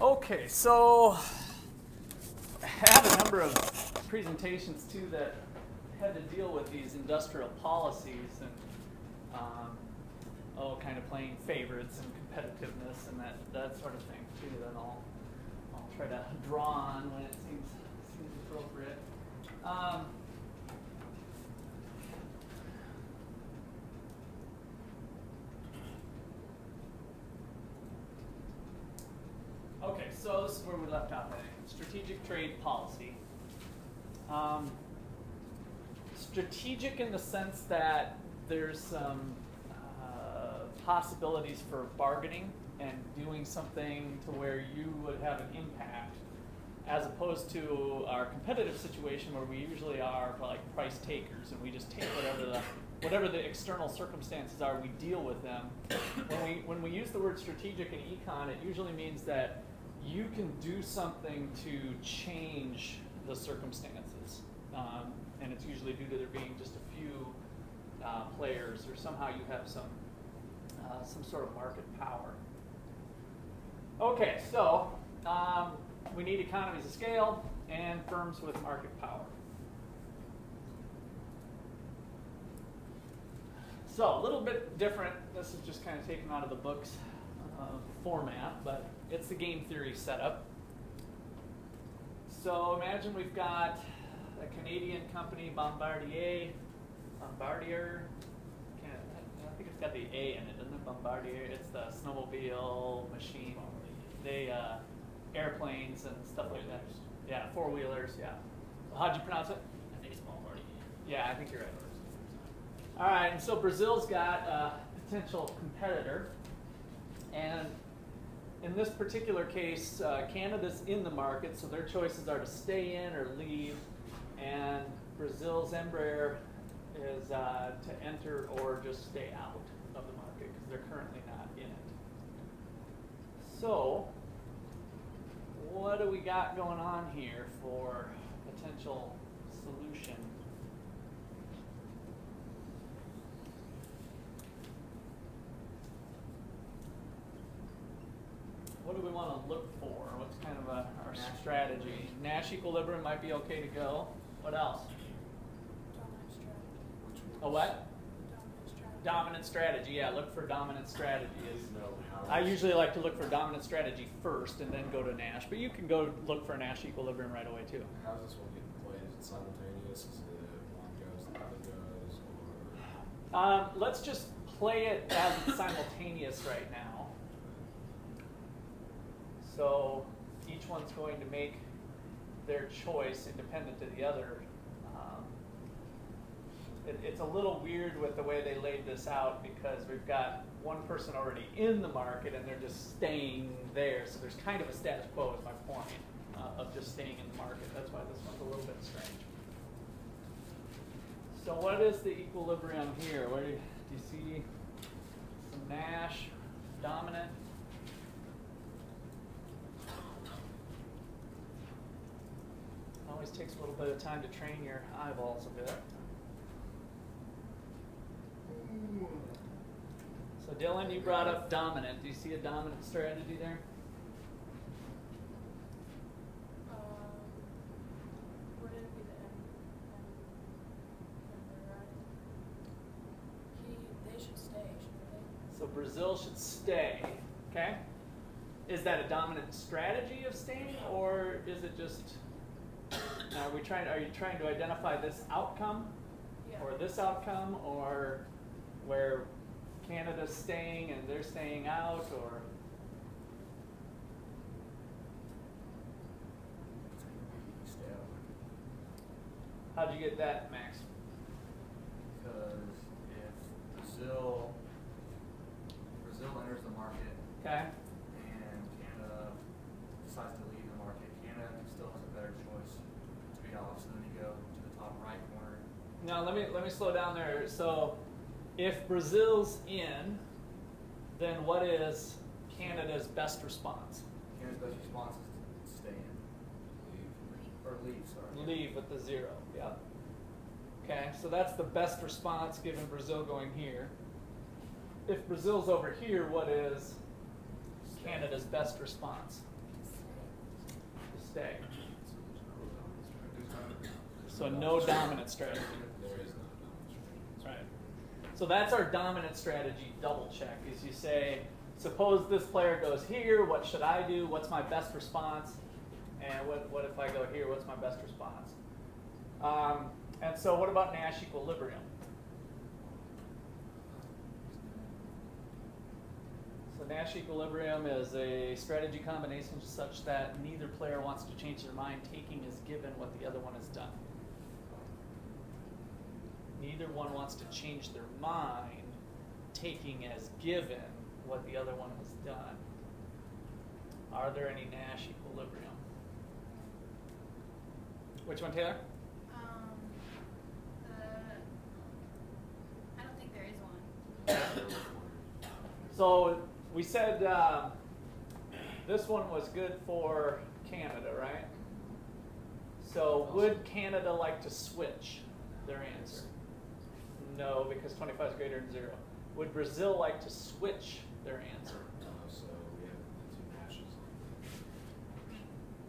Okay, so I have a number of presentations too that had to deal with these industrial policies and kind of playing favorites and competitiveness and that sort of thing too. That I'll try to draw on when it seems appropriate. Okay, so this is where we left off at. Strategic trade policy. Strategic in the sense that there's some possibilities for bargaining and doing something to where you would have an impact, as opposed to our competitive situation where we usually are like price takers and we just take whatever the external circumstances are, we deal with them. When we use the word strategic in econ, it usually means that you can do something to change the circumstances, and it's usually due to there being just a few players, or somehow you have some sort of market power. Okay, so we need economies of scale and firms with market power. So a little bit different. This is just kind of taken out of the book's format, but it's the game theory setup. So imagine we've got a Canadian company, Bombardier. I think it's got the A in it, doesn't it? Bombardier. It's the snowmobile machine. They airplanes and stuff like that. Yeah, four-wheelers. Yeah. How'd you pronounce it? I think it's Bombardier. Yeah, I think you're right. All right, and so Brazil's got a potential competitor, and in this particular case, Canada's in the market, so their choices are to stay in or leave, and Brazil's Embraer is to enter or just stay out of the market because they're currently not in it. So, what do we got going on here for potential solution? What do we want to look for? What's kind of our strategy? Nash equilibrium might be okay to go. What else? A what? Dominant strategy. Yeah, look for dominant strategy. I usually like to look for dominant strategy first and then go to Nash, but you can go look for Nash equilibrium right away too. How's this one getting played? Is it simultaneous? Is it one goes, the other goes? Or? Let's just play it as it's simultaneous right now. So each one's going to make their choice independent of the other. It's a little weird with the way they laid this out because we've got one person already in the market and they're just staying there. So there's kind of a status quo is my point of just staying in the market. That's why this one's a little bit strange. So what is the equilibrium here? Where do you see some Nash, dominant? Always takes a little bit of time to train your eyeballs a bit. So Dylan, you brought up dominant. Do you see a dominant strategy there? Would it be the they should stay, shouldn't they? So Brazil should stay. Okay. Is that a dominant strategy of staying, or is it just? Are you trying to identify this outcome, or this outcome, or where Canada's staying and they're staying out, or? Stay out. How'd you get that, Max? Because if Brazil enters the market, Okay. and Canada decides to leave the market, Canada still has a better choice to be off. So then you go to the top right corner. Now let me slow down there. So, if Brazil's in, then what is Canada's best response? Canada's best response is to stay in. Or leave, sorry. Leave with the 0. Yeah. Okay, so that's the best response given Brazil going here. If Brazil's over here, what is Canada's best response? stay. So there's no dominant strategy. So no dominant strategy. There is not a dominant strategy. Right. So that's our dominant strategy double check, is you say, suppose this player goes here, what should I do? What's my best response? And what if I go here, what's my best response? And so what about Nash equilibrium? So Nash equilibrium is a strategy combination such that neither player wants to change their mind, taking as given what the other one has done. Neither one wants to change their mind, taking as given what the other one has done. Are there any Nash equilibrium? Which one, Taylor? I don't think there is one. So we said this one was good for Canada, right? So would Canada like to switch their answer? No, because 25 is greater than 0. Would Brazil like to switch their answer? So we have the two Nashes.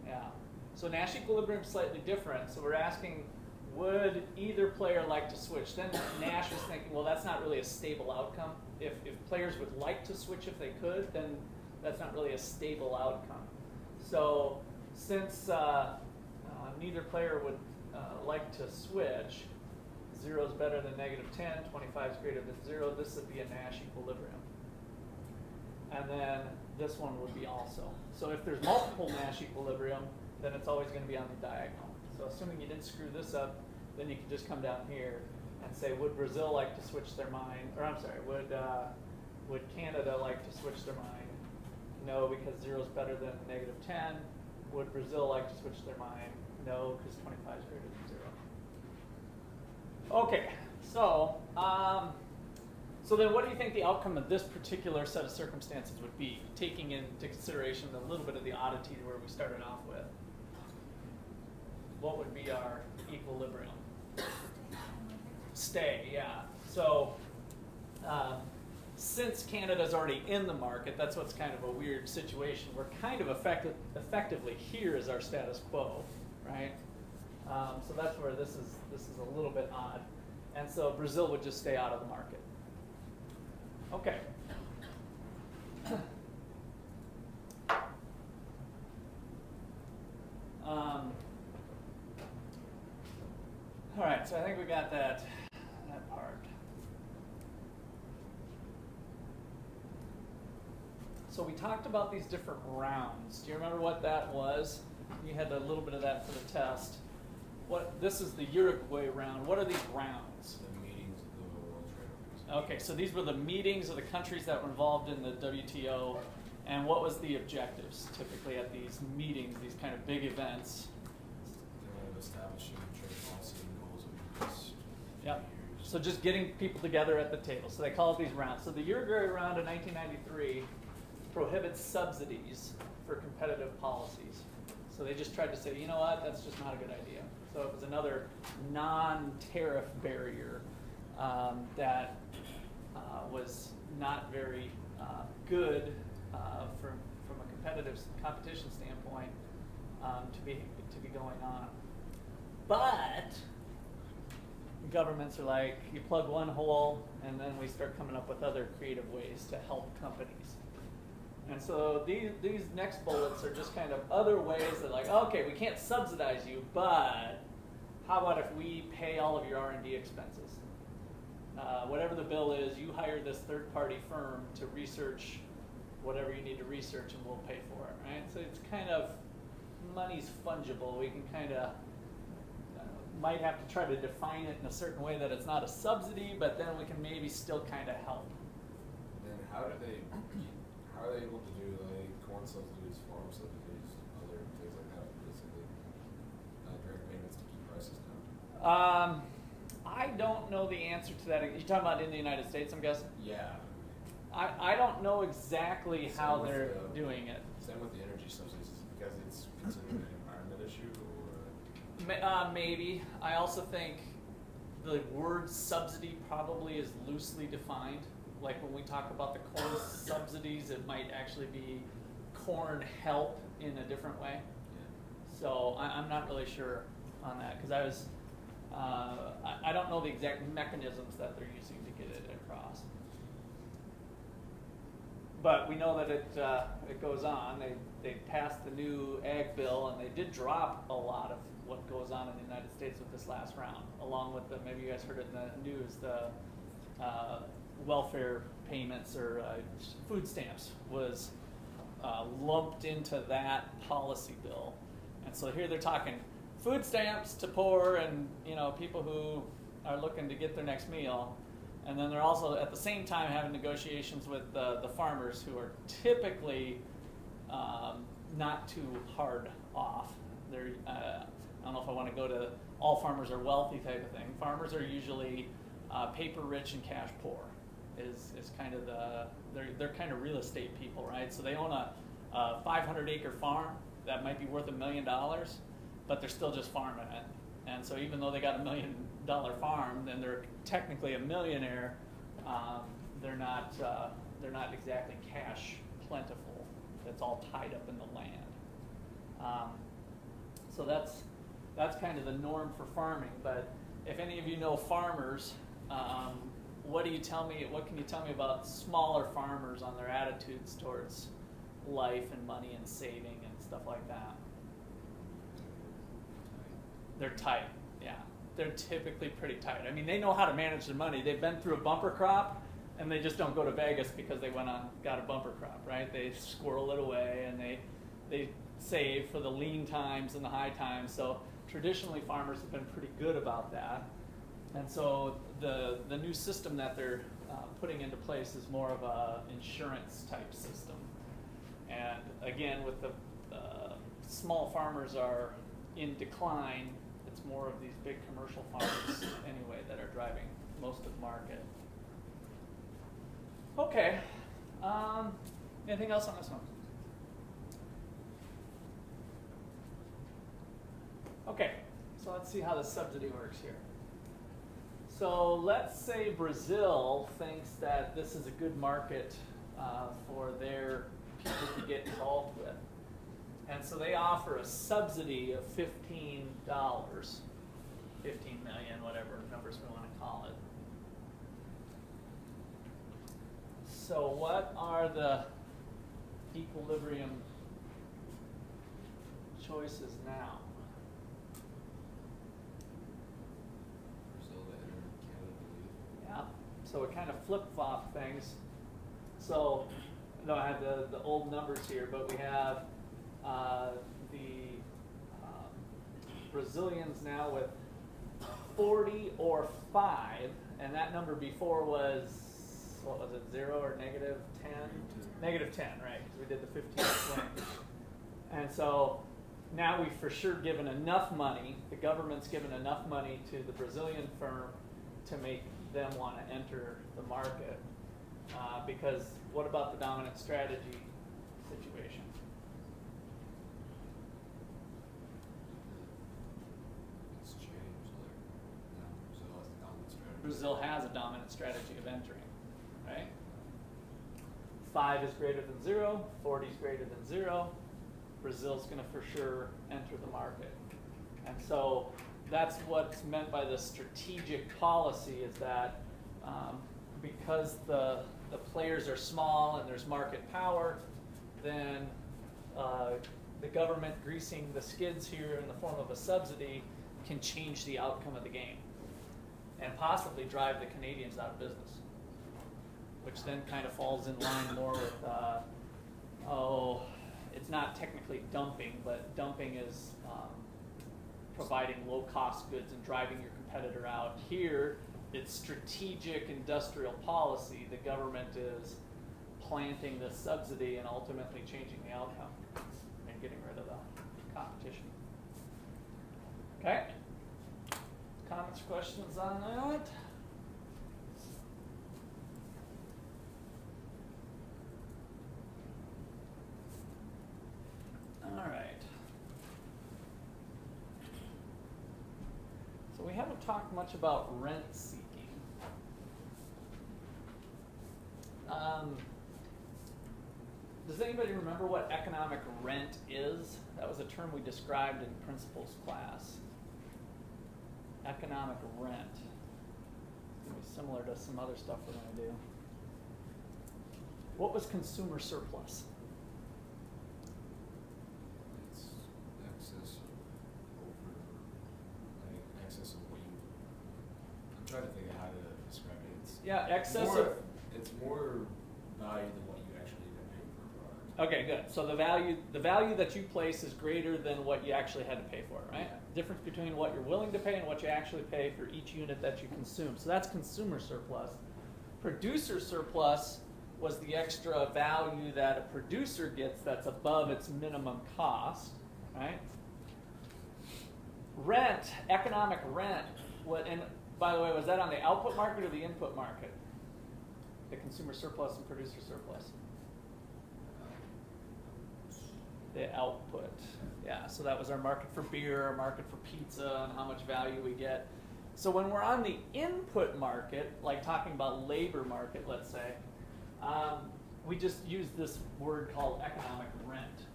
Yeah. So Nash equilibrium is slightly different. So we're asking, would either player like to switch? Then Nash was thinking, well, that's not really a stable outcome. If players would like to switch if they could, then that's not really a stable outcome. So since neither player would like to switch, 0 is better than -10, 25 is greater than 0, this would be a Nash equilibrium. And then this one would be also. So if there's multiple Nash equilibrium, then it's always going to be on the diagonal. So assuming you didn't screw this up, then you can just come down here and say, would Brazil like to switch their mind? Or I'm sorry, would Canada like to switch their mind? No, because 0 is better than -10. Would Brazil like to switch their mind? No, because 25 is greater than 0. Okay, so so then what do you think the outcome of this particular set of circumstances would be, taking into consideration a little bit of the oddity where we started off with? What would be our equilibrium? Stay, yeah. So since Canada's already in the market, that's what's kind of a weird situation. We're kind of effectively here is our status quo, right? So that's where this is a little bit odd. And so Brazil would just stay out of the market. Okay. All right, so I think we got that part. So we talked about these different rounds. Do you remember what that was? You had a little bit of that for the test. This is the Uruguay round. What are these rounds? The meetings of the World Trade Organization. Okay, so these were the meetings of the countries that were involved in the WTO, and what was the objectives typically at these meetings, these kind of big events? Establishing trade policy and goals of these Yep. years. So just getting people together at the table. So they call it these rounds. So the Uruguay round in 1993 prohibits subsidies for competitive policies. So they just tried to say, you know what, that's just not a good idea. So it was another non-tariff barrier that was not very good from a competition standpoint to be going on. But governments are like, you plug one hole, and then we start coming up with other creative ways to help companies. And so these next bullets are just kind of other ways that, like, okay, we can't subsidize you, but how about if we pay all of your R&D expenses? Whatever the bill is, you hire this third-party firm to research whatever you need to research, and we'll pay for it, right? So it's kind of, money's fungible. We can kind of, might have to try to define it in a certain way that it's not a subsidy, but then we can maybe still kind of help. Then how are they able to do like corn subsidies, farm subsidies, other things like that, basically direct payments to keep prices down? I don't know the answer to that. You're talking about in the United States, I'm guessing? Yeah. I don't know exactly Same how with they're the- doing it. Same with the energy subsidies, is it because it's considered an environment issue, or? Maybe. I also think the word subsidy probably is loosely defined. Like when we talk about the corn subsidies, it might actually be corn help in a different way. Yeah. So I'm not really sure on that because I don't know the exact mechanisms that they're using to get it across. But we know that it goes on. They passed the new ag bill, and they did drop a lot of what goes on in the United States with this last round, along with the, maybe you guys heard it in the news, the welfare payments or food stamps was lumped into that policy bill. And so here they're talking food stamps to poor and people who are looking to get their next meal. And then they're also at the same time having negotiations with the farmers who are typically not too hard off. They're, I don't know if I want to go to all farmers are wealthy type of thing. Farmers are usually paper rich and cash poor is kind of they're kind of real estate people, right? So they own a 500-acre farm that might be worth $1 million, but they're still just farming it. And so even though they got $1 million farm, then they're technically a millionaire. They're not exactly cash plentiful. It's all tied up in the land. So that's kind of the norm for farming. But if any of you know farmers, what can you tell me about smaller farmers on their attitudes towards life and money and saving and stuff like that? They're tight, yeah. They're typically pretty tight. I mean, they know how to manage their money. They've been through a bumper crop, and they just don't go to Vegas because they got a bumper crop, right? They squirrel it away, and they save for the lean times and the high times. So traditionally, farmers have been pretty good about that. And so the new system that they're putting into place is more of a insurance type system. And again, with the small farmers are in decline, it's more of these big commercial farms anyway that are driving most of the market. Okay, anything else on this one? Okay, so let's see how the subsidy works here. So let's say Brazil thinks that this is a good market for their people to get involved with. And so they offer a subsidy of $15, 15 million, whatever numbers we want to call it. So what are the equilibrium choices now? Brazil, Canada, Yeah, so it kind of flip-flop things. So, no, I have the old numbers here, but we have the Brazilians now with 40 or 5, and that number before was, what was it, 0 or negative 10? Negative 10, right, because we did the 15 swing. And so now we've for sure given enough money, the government's given enough money to the Brazilian firm to make them want to enter the market. Because what about the dominant strategy situation? It's changed. Now Brazil has the dominant strategy. Brazil has a dominant strategy of entering, right? 5 is greater than 0, 40 is greater than 0. Brazil's going to for sure enter the market. And so that's what's meant by the strategic policy, is that because the players are small and there's market power, then the government greasing the skids here in the form of a subsidy can change the outcome of the game and possibly drive the Canadians out of business, which then kind of falls in line more with, it's not technically dumping, but dumping is providing low-cost goods and driving your competitor out. Here, it's strategic industrial policy. The government is planting the subsidy and ultimately changing the outcome and getting rid of the competition. Okay? Comments, questions on that? All right. So we haven't talked much about rent seeking. does anybody remember what economic rent is? That was a term we described in principles class. Economic rent. It's going to be similar to some other stuff we're going to do. What was consumer surplus? It's excess over, I think, excess of what you, I'm trying to think of how to describe it. It's Yeah, excess more, of. it's more value than what you actually end up paying for a product. Okay, good. So the value that you place is greater than what you actually had to pay for it, right? Yeah. Difference between what you're willing to pay and what you actually pay for each unit that you consume. So that's consumer surplus. Producer surplus was the extra value that a producer gets that's above its minimum cost, right? Rent, economic rent, and by the way, was that on the output market or the input market? The consumer surplus and producer surplus. The output, yeah, so that was our market for beer, our market for pizza, and how much value we get. So when we're on the input market, like talking about labor market, let's say, we just use this word called economic rent.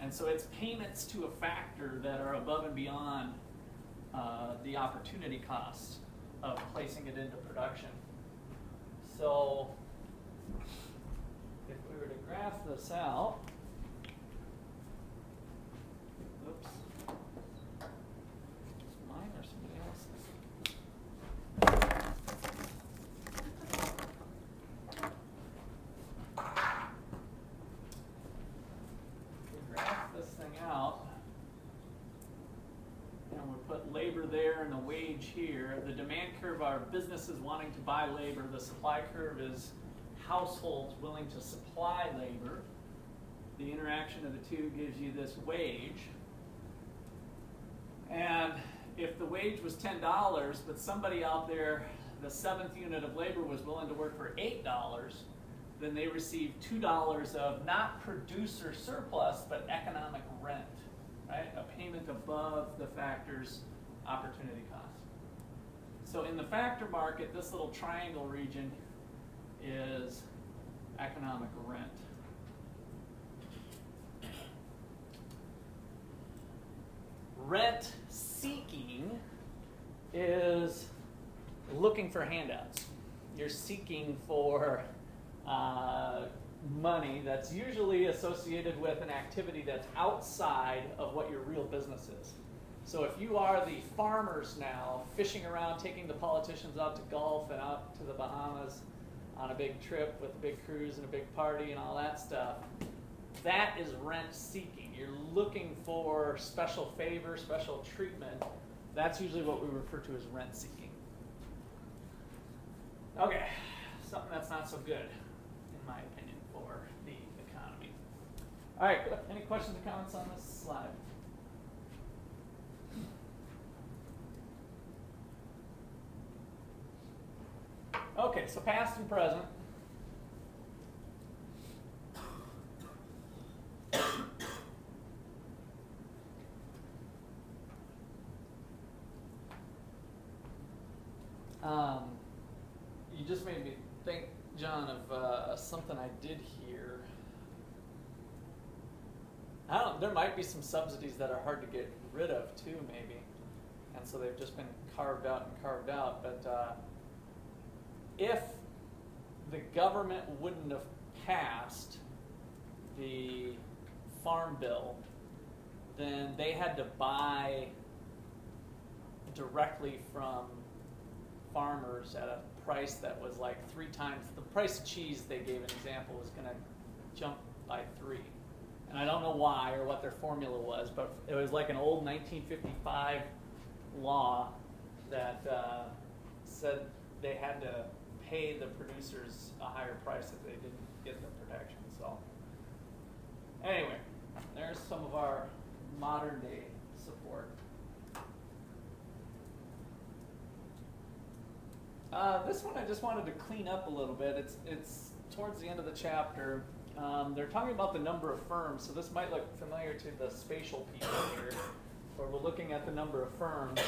And so it's payments to a factor that are above and beyond the opportunity cost of placing it into production. So if we were to graph this out, oops, is mine or somebody else's? We graph this thing out, and we put labor there and the wage here. The demand curve are businesses wanting to buy labor. The supply curve is households willing to supply labor. The interaction of the two gives you this wage. And if the wage was $10, but somebody out there, the seventh unit of labor, was willing to work for $8, then they receive $2 of not producer surplus, but economic rent, right? A payment above the factor's opportunity cost. So in the factor market, this little triangle region is economic rent. Rent seeking is looking for handouts. You're seeking for money that's usually associated with an activity that's outside of what your real business is. So if you are the farmers now, fishing around, taking the politicians out to golf and out to the Bahamas on a big trip with a big cruise and a big party and all that stuff, that is rent seeking. You're looking for special favor, special treatment. That's usually what we refer to as rent seeking. Okay, something that's not so good, in my opinion, for the economy. All right, good. Any questions or comments on this slide? Okay, so past and present. You just made me think, John, of something I did here. There might be some subsidies that are hard to get rid of too, maybe. And so they've just been carved out and carved out. But if the government wouldn't have passed the farm bill, then they had to buy directly from farmers at a price that was like 3 times the price of cheese. They gave an example was going to jump by 3, and I don't know why or what their formula was, but it was like an old 1955 law that said they had to pay the producers a higher price if they didn't get the protection. So anyway, there's some of our modern day support. This one I just wanted to clean up a little bit. It's towards the end of the chapter. They're talking about the number of firms, so this might look familiar to the spatial people here, where we're looking at the number of firms.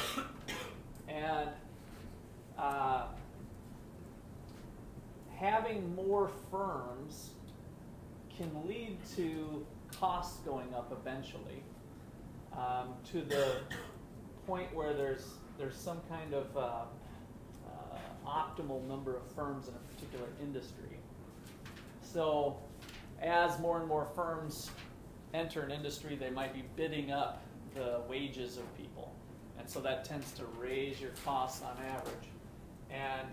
And having more firms can lead to costs going up eventually, to the point where there's some kind of optimal number of firms in a particular industry. So as more and more firms enter an industry, they might be bidding up the wages of people. And so that tends to raise your costs on average. And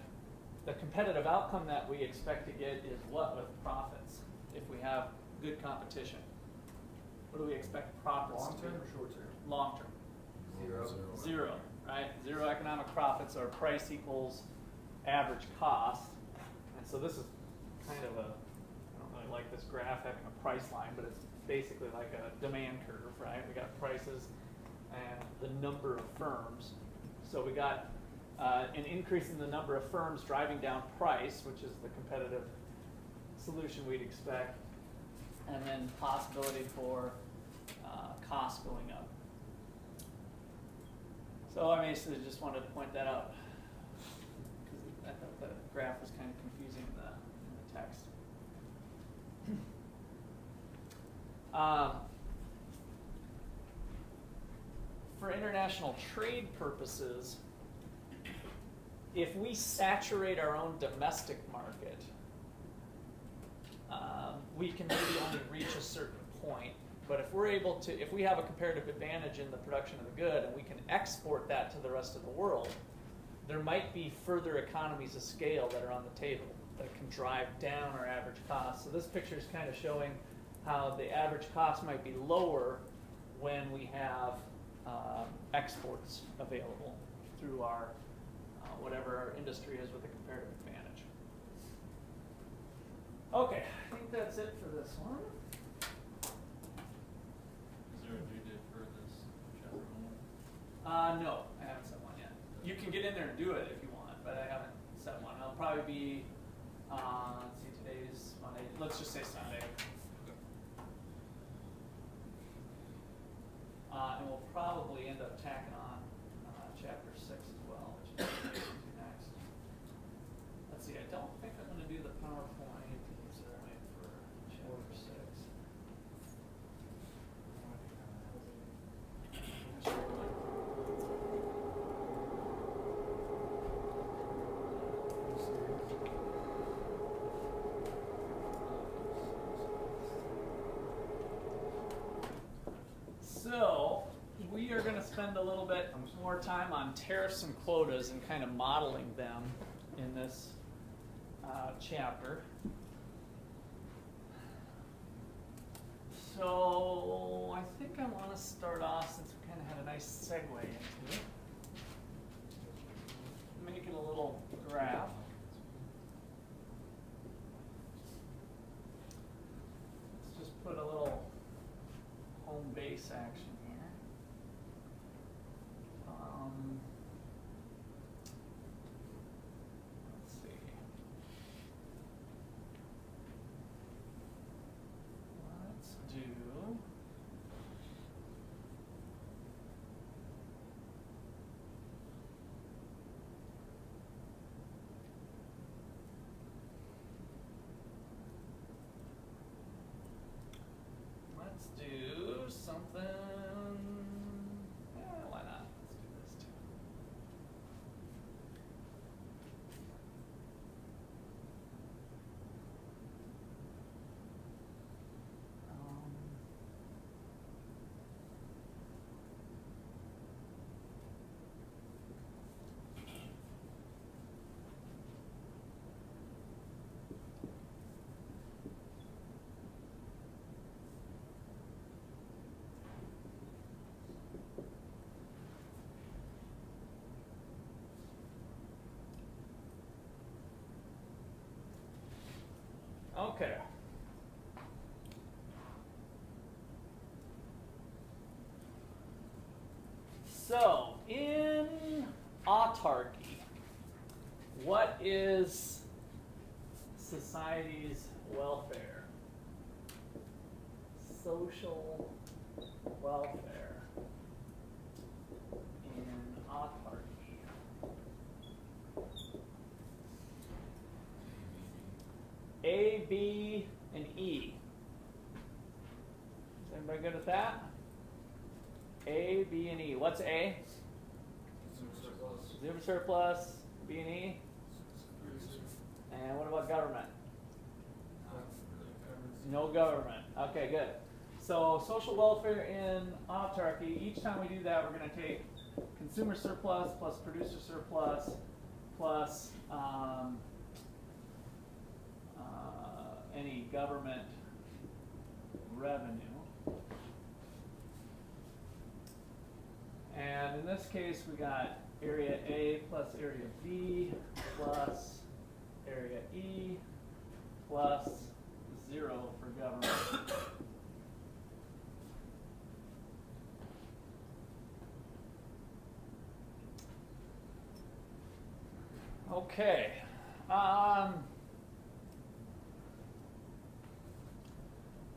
the competitive outcome that we expect to get is what with profits if we have good competition? What do we expect profits to be? Long term or short term? Long term. Zero, right? Zero economic profits, or price equals average cost. And so this is kind of a, I don't really like this graph having a price line, but it's basically like a demand curve, right? We got prices and the number of firms. So we got an increase in the number of firms driving down price, which is the competitive solution we'd expect, and then possibility for costs going up. So I basically just wanted to point that out because I thought the graph was kind of confusing in the text. For international trade purposes, if we saturate our own domestic market, we can maybe only reach a certain point. But if we're able to, if we have a comparative advantage in the production of the good and we can export that to the rest of the world, there might be further economies of scale that are on the table that can drive down our average cost. So this picture is kind of showing how the average cost might be lower when we have exports available through our whatever our industry is with a comparative advantage. Okay, I think that's it for this one. Is there a due date for this chapter 1? No, I haven't set one yet. You can get in there and do it if you want, but I haven't set one. It'll probably be, let's see, today's Monday. Let's just say Sunday. And we'll probably end up tacking on chapter 6 as well, which is next. Let's see, I don't think I'm going to do the PowerPoint. So I'll wait for chapter 6. So we are going to spend a little bit more time on tariffs and quotas and kind of modeling them in this chapter. So I think I want to start off, since we kind of had a nice segue into it, make it a little graph. Let's just put a little home base action here. Let's see. Let's do. Let's do something. Yeah, why not? Let's do this too. Okay. So, in autarky, what is society's welfare? Social welfare in autarky. A, B, and E. Everybody good with that? A, B, and E. What's A? Consumer surplus. Consumer surplus. B and E. And what about government? No government. Okay, good. So social welfare in autarky, each time we do that, we're going to take consumer surplus plus producer surplus plus any government revenue. And in this case, we got area A plus area B plus area E plus 0 for government. Okay.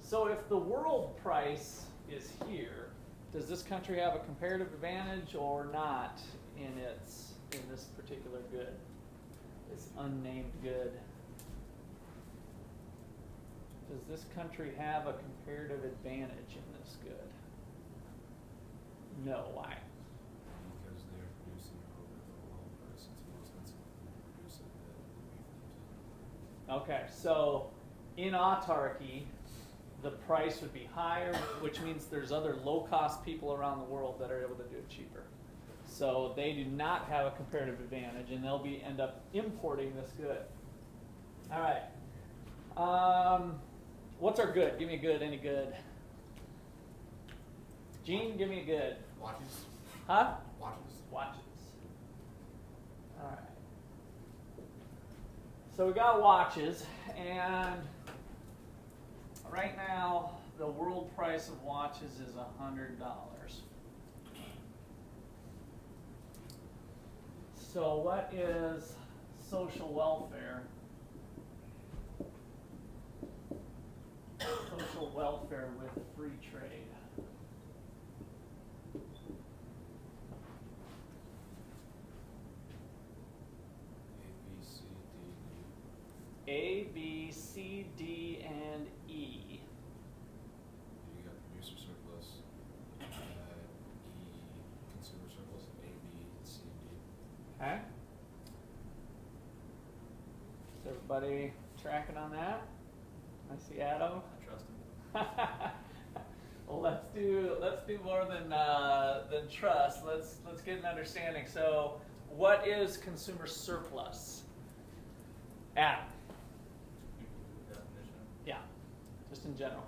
So if the world price is here, does this country have a comparative advantage or not in this particular good, this unnamed good? Does this country have a comparative advantage in this good? No. Why? Because they're producing it over the world price. It's more expensive to produce it than we Okay, so in autarky, the price would be higher, which means there's other low-cost people around the world that are able to do it cheaper. So they do not have a comparative advantage, and they'll end up importing this good. All right. What's our good? Give me a good, any good. Gene, give me a good. Watches. Huh? Watches. Watches. All right. So we got watches, and right now the world price of watches is $100. So what is social welfare? Social welfare with free trade. A, B, C, D, and E. You got producer surplus, E, consumer surplus, A, B, C, D. Okay. Is everybody tracking on that? I see Adam. I trust him. Well, let's do more than trust. Let's get an understanding. So, what is consumer surplus? Adam. Definition. Yeah, just in general.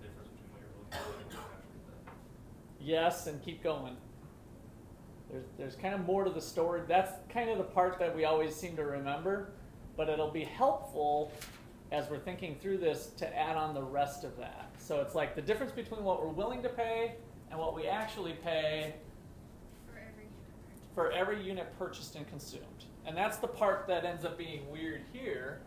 The difference between what you're willing to pay and what you actually pay. Yes, and keep going. There's kind of more to the story. That's kind of the part that we always seem to remember, but it'll be helpful as we're thinking through this to add on the rest of that. So it's like the difference between what we're willing to pay and what we actually pay for every unit purchased and consumed. And that's the part that ends up being weird here.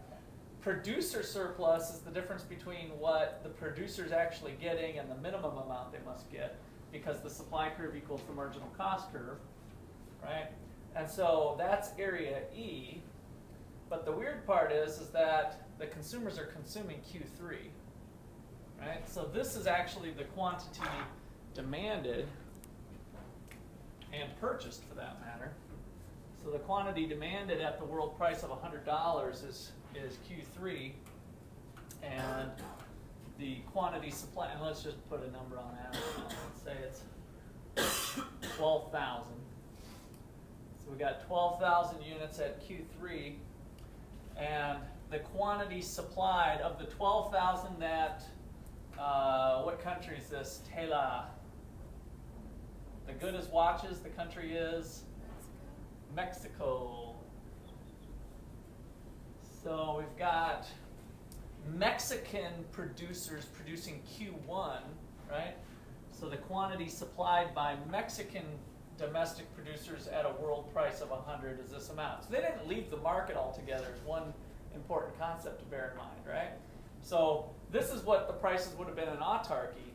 Producer surplus is the difference between what the producer's actually getting and the minimum amount they must get, because the supply curve equals the marginal cost curve, right? And so that's area E. But the weird part is that the consumers are consuming Q3, right? So this is actually the quantity demanded and purchased, for that matter. So the quantity demanded at the world price of $100 is Q3, and the quantity supply, and let's just put a number on that. Let's say it's 12,000. So we got 12,000 units at Q3, and the quantity supplied of the 12,000 that, what country is this? Tela. The good is watches, the country is Mexico. So we've got Mexican producers producing Q1, right? So the quantity supplied by Mexican domestic producers at a world price of 100 is this amount. So they didn't leave the market altogether. Is one important concept to bear in mind, right? So this is what the prices would have been in autarky.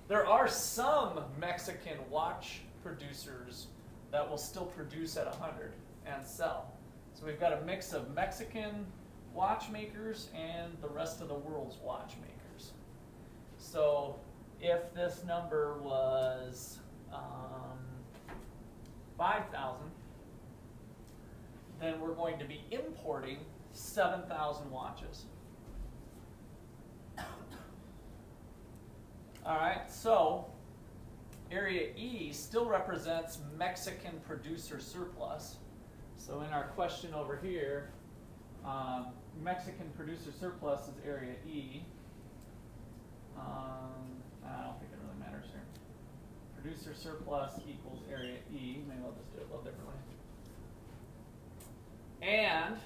There are some Mexican watch producers that will still produce at 100 and sell. So we've got a mix of Mexican watchmakers and the rest of the world's watchmakers. So if this number was 5,000, then we're going to be importing 7,000 watches. All right, so area E still represents Mexican producer surplus. So in our question over here, Mexican producer surplus is area E. I don't think it really matters here. Producer surplus equals area E. Maybe I'll just do it a little differently. And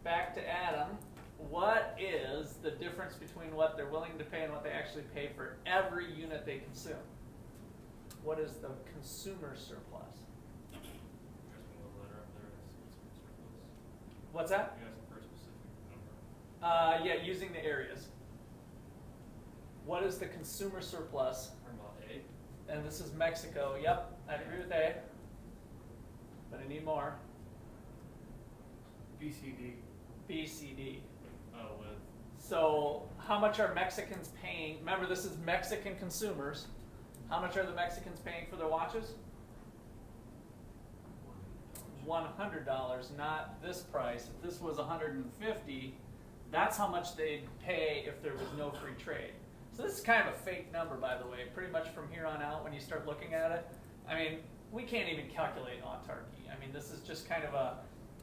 back to Adam, what is the difference between what they're willing to pay and what they actually pay for every unit they consume? What is the consumer surplus? What's that? You asked for a specific number. Yeah, using the areas. What is the consumer surplus? Talking about A. And this is Mexico. Yep, I agree with A. But I need more. BCD. BCD. Oh, with. So how much are Mexicans paying? Remember, this is Mexican consumers. How much are the Mexicans paying for their watches? $100, not this price. If this was $150, that's how much they'd pay if there was no free trade. So this is kind of a fake number, by the way. Pretty much from here on out, when you start looking at it, I mean, we can't even calculate autarky. I mean, this is just kind of a,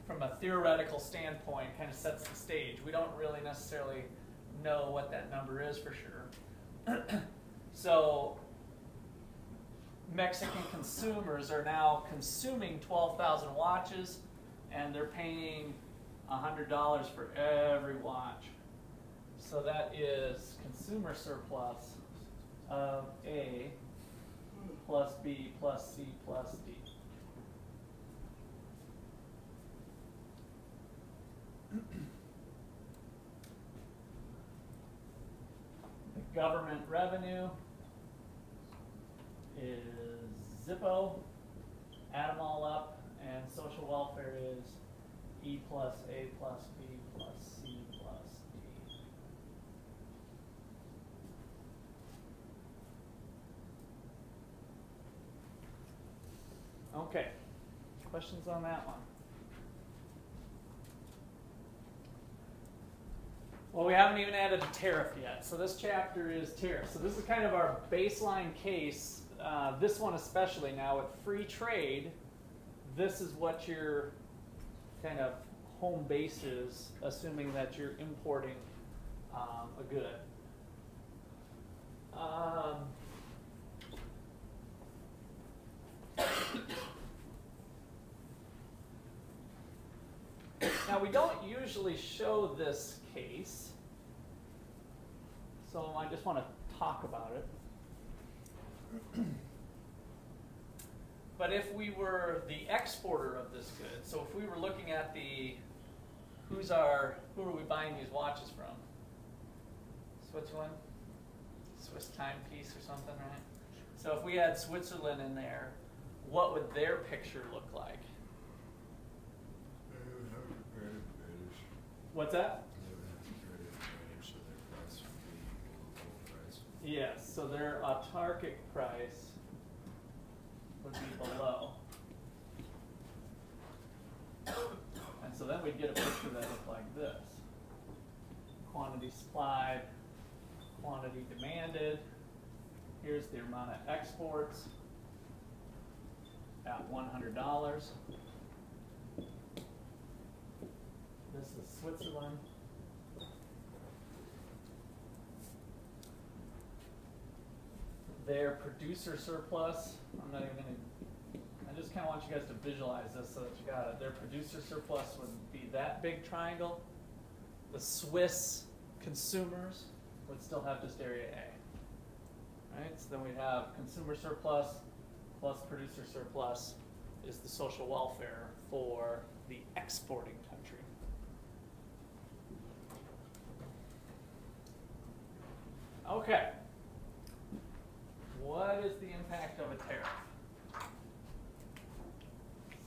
from a theoretical standpoint, kind of sets the stage. We don't really necessarily know what that number is for sure. So Mexican consumers are now consuming 12,000 watches, and they're paying $100 for every watch. So that is consumer surplus of A plus B plus C plus D. The government revenue is Zippo, add them all up, and social welfare is E plus A plus B plus C plus D. Okay, questions on that one? Well, we haven't even added a tariff yet. So this chapter is tariff. So this is kind of our baseline case. This one especially now with free trade, this is what your kind of home base is, assuming that you're importing a good. Now we don't usually show this case, so I just want to talk about it. But if we were the exporter of this good, so if we were looking at the, who are we buying these watches from? Switzerland? Swiss timepiece or something, right? So if we had Switzerland in there, what would their picture look like? What's that? Yes, so their autarkic price would be below. And so then we'd get a picture that looked like this. Quantity supplied, quantity demanded. Here's the amount of exports at $100. This is Switzerland. Their producer surplus, I'm not even going to, I just kind of want you guys to visualize this so that you got it. Their producer surplus would be that big triangle. The Swiss consumers would still have just area A. Right? So then we'd have consumer surplus plus producer surplus is the social welfare for the exporting country. Okay. What is the impact of a tariff?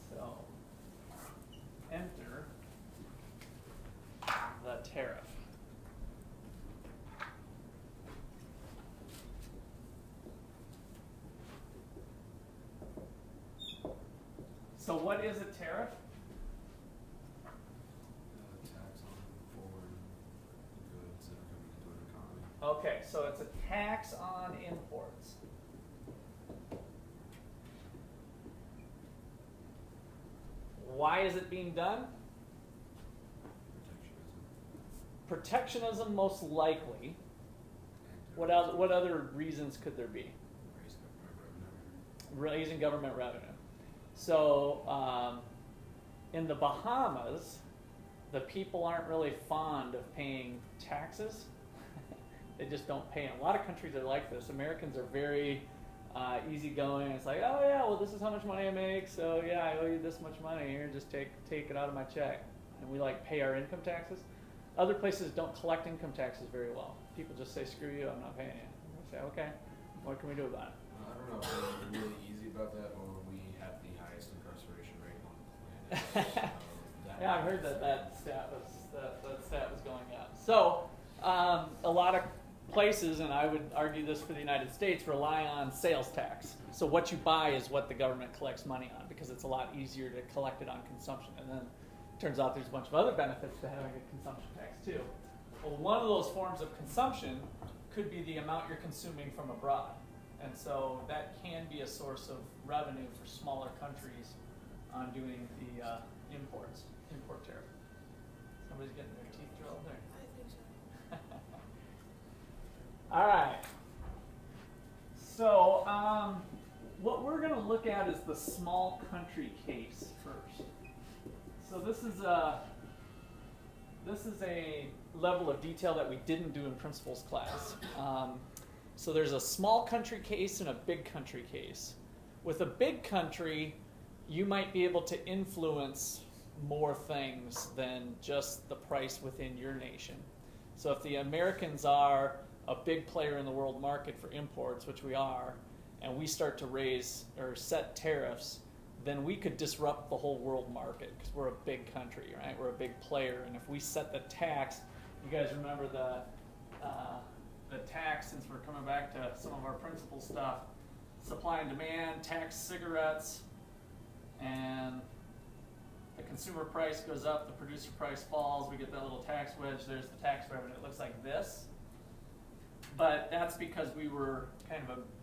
So, enter the tariff. So what is a tariff? Tax on foreign goods that are coming into an economy. Okay, so it's a tax on imports. Why is it being done? Protectionism. Protectionism, most likely. And What other reasons could there be? raise government revenue. Raising government revenue. So in the Bahamas, the people aren't really fond of paying taxes. They just don't pay them. A lot of countries are like this. Americans are very easygoing. It's like, oh yeah, well this is how much money I make, so yeah, I owe you this much money. Here, just take it out of my check. And we like pay our income taxes. Other places don't collect income taxes very well. People just say, screw you, I'm not paying you. We say, okay, what can we do about it? I don't know if they're really easy about that, or we have the highest incarceration rate on the planet. Yeah, I've heard that stat was going up. So a lot of places, and I would argue this for the United States, rely on sales tax. So what you buy is what the government collects money on, because it's a lot easier to collect it on consumption. And then it turns out there's a bunch of other benefits to having a consumption tax too. Well, one of those forms of consumption could be the amount you're consuming from abroad. And so that can be a source of revenue for smaller countries on doing the import tariff. Somebody's getting their teeth drilled there. I think so. All right. So what we're going to look at is the small country case first. So this is a level of detail that we didn't do in principles class. So there's a small country case and a big country case. With a big country, you might be able to influence more things than just the price within your nation. So if the Americans are a big player in the world market for imports, which we are, and we start to raise or set tariffs, then we could disrupt the whole world market because we're a big country, right? We're a big player, and if we set the tax, you guys remember the tax, since we're coming back to some of our principal stuff, supply and demand, tax cigarettes, and the consumer price goes up, the producer price falls, we get that little tax wedge, there's the tax revenue. It looks like this. But that's because we were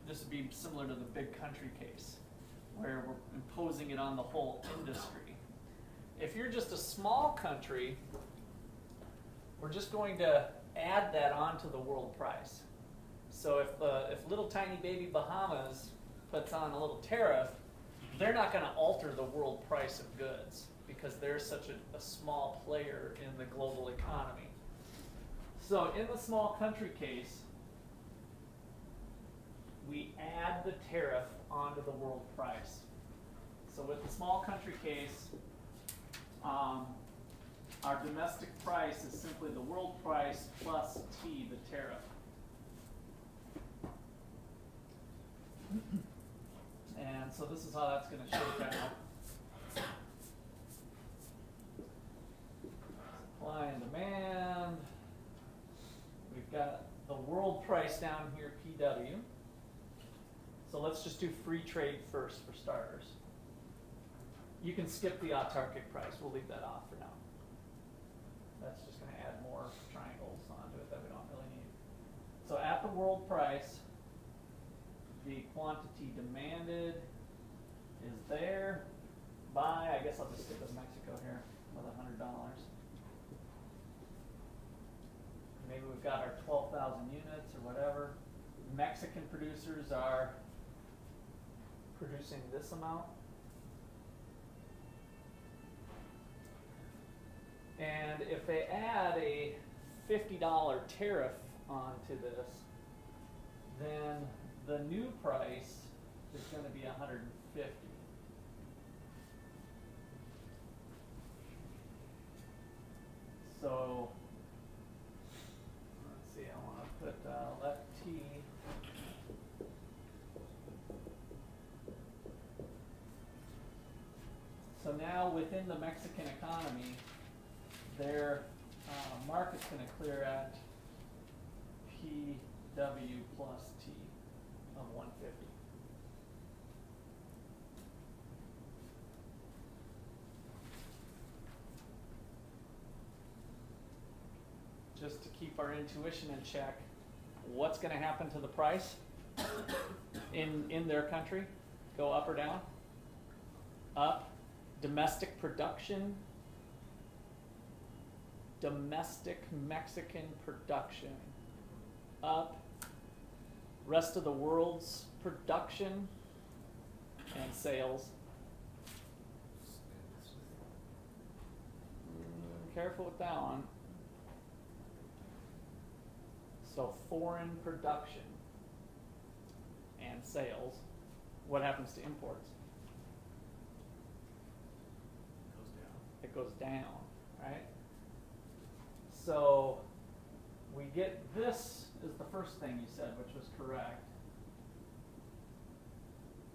this would be similar to the big country case, where we're imposing it on the whole industry. If you're just a small country, we're just going to add that onto the world price. So if little tiny baby Bahamas puts on a little tariff, they're not going to alter the world price of goods because they're such a small player in the global economy. So in the small country case, we add the tariff onto the world price. So with the small country case, our domestic price is simply the world price plus T, the tariff. And so this is how that's going to shake out. Supply and demand. We've got the world price down here, PW. So let's just do free trade first for starters. You can skip the autarkic price. We'll leave that off for now. That's just going to add more triangles onto it that we don't really need. So at the world price, the quantity demanded is there by, I guess I'll just stick with Mexico here, with $100. Maybe we've got our 12,000 units or whatever. Mexican producers are producing this amount. And if they add a $50 tariff onto this, then the new price is going to be $150. So let's see, I want to put left T. So now within the Mexican economy, their market's going to clear at PW plus T of 150. just to keep our intuition in check, what's going to happen to the price in their country? Go up or down? Up. Domestic production. Domestic Mexican production. Up. Rest of the world's production and sales. Careful with that one. So foreign production and sales. What happens to imports? It goes down, right? So we get this is the first thing you said, which was correct.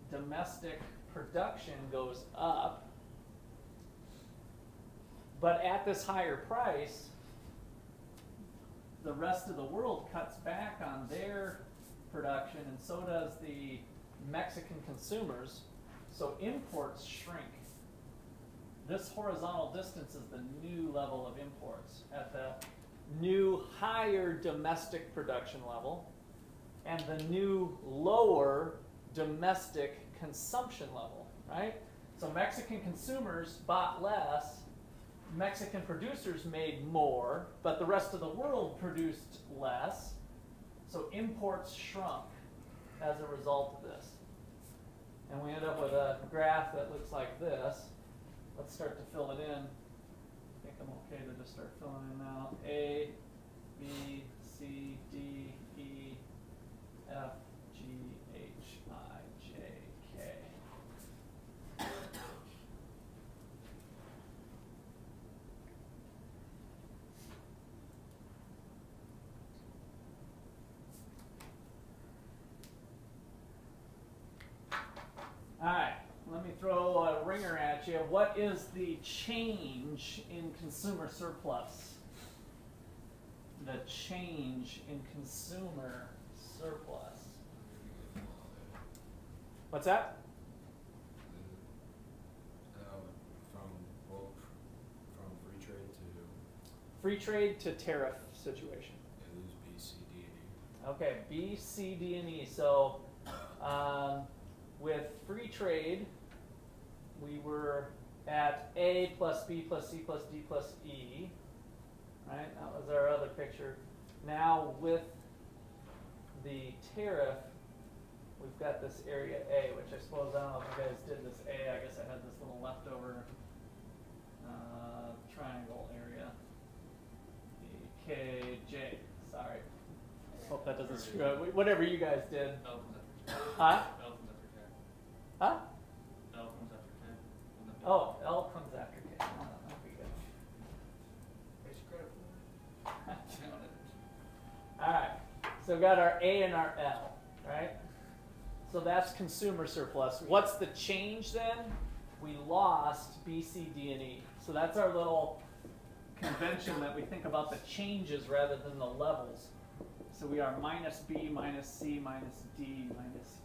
Domestic production goes up, but at this higher price, the rest of the world cuts back on their production, and so does the Mexican consumers, so imports shrink. This horizontal distance is the new level of imports at the new higher domestic production level and the new lower domestic consumption level, right? So Mexican consumers bought less, Mexican producers made more, but the rest of the world produced less, so imports shrunk as a result of this. And we end up with a graph that looks like this. Let's start to fill it in. I think I'm okay to just start filling it out. A, B, C, D, E, F, G, H, I, J, K. All right. Let me throw a ringer at you. What is the change in consumer surplus? The change in consumer surplus. What's that? From free trade to Free trade to tariff situation. yeah, lose B, C, D, and E. Okay, B, C, D, and E. So with free trade, we were at A plus B plus C plus D plus E, right? That was our other picture. Now with the tariff, we've got this area A, which I suppose, I don't know if you guys did this A, I guess I had this little leftover triangle area. KJ, sorry. Hope that doesn't screw up. Whatever you guys did. L comes after K. Huh? L comes after K. Huh? L comes after K. And then Oh, L comes after K. Oh, that'll be good. Basic credit for All right, so we got our A and our L, right? So that's consumer surplus. What's the change then? We lost B, C, D, and E. So that's our little convention that we think about the changes rather than the levels. So we are minus B, minus C, minus D, minus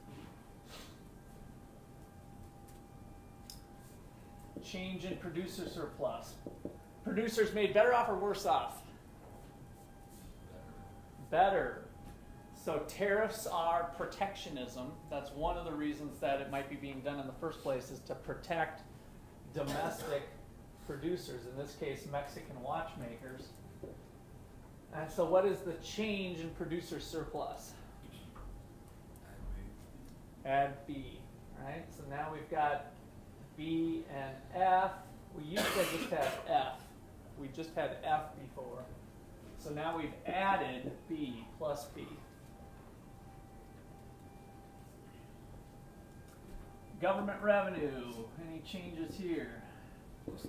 E. Change in producer surplus. Producers made better off or worse off? Better. So tariffs are protectionism. That's one of the reasons that it might be being done in the first place, is to protect domestic producers, in this case Mexican watchmakers. And so what is the change in producer surplus? Add B, right? So now we've got B and F. We used to just have F. We just had F before. So now we've added B plus B. Government revenue, any changes here? Plus D.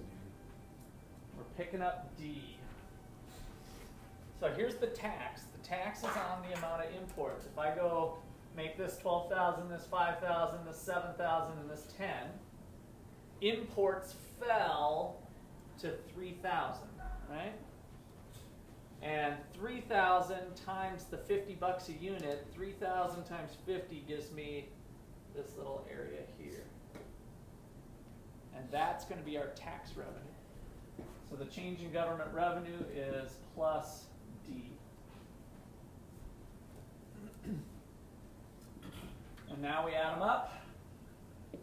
We're picking up D. So here's the tax. The tax is on the amount of imports. If I go make this 12,000, this 5,000, this 7,000, and this 10, imports fell to 3,000, right? And 3,000 times the 50 bucks a unit, 3,000 times 50 gives me this little area here. And that's going to be our tax revenue. So the change in government revenue is plus D. D. And now we add them up.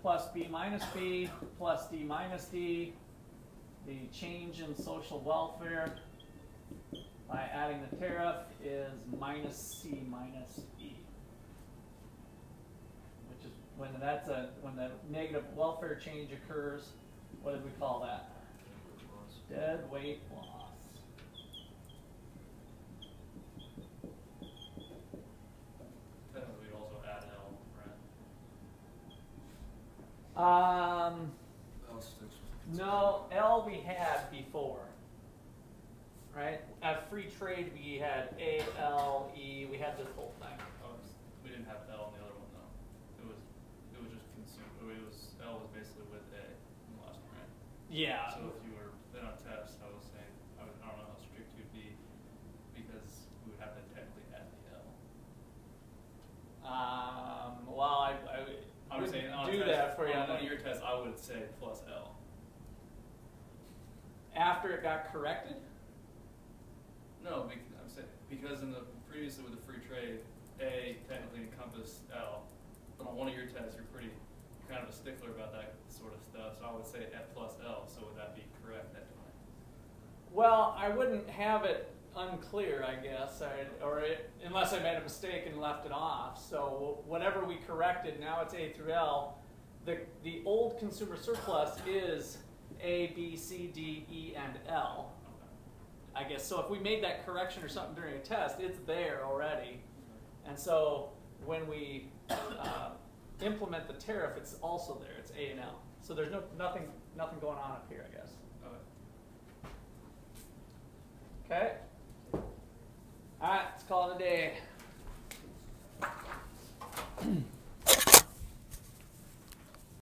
Plus B minus B plus D minus D. The change in social welfare by adding the tariff is minus C minus E. Which is when the negative welfare change occurs, what did we call that? Dead weight loss. Technically, we'd also add L, right? L sticks with No, L we had before, right? At free trade we had A, L, E. We had this whole thing. Oh, we didn't have L in the other one though. It was just consumed. L was basically with A in the last one, right? Yeah. So if you were then on test, I was saying I don't know how strict you'd be because we would have to technically add the L. Well, I I'm would saying on do test, that for you. on one of your tests, I would say plus L. After it got corrected. No, I'm saying because in the previously with the free trade, A technically encompassed L, but on one of your tests, you're kind of a stickler about that sort of stuff. So I would say F plus L. So would that be correct that time? Well, I wouldn't have it unclear, I guess, unless I made a mistake and left it off. So whatever we corrected, now it's A through L. The old consumer surplus is A, B, C, D, E, and L. I guess so. If we made that correction or something during a test, it's there already. And so when we implement the tariff, it's also there. It's A and L. So there's nothing going on up here, I guess. Okay. Okay.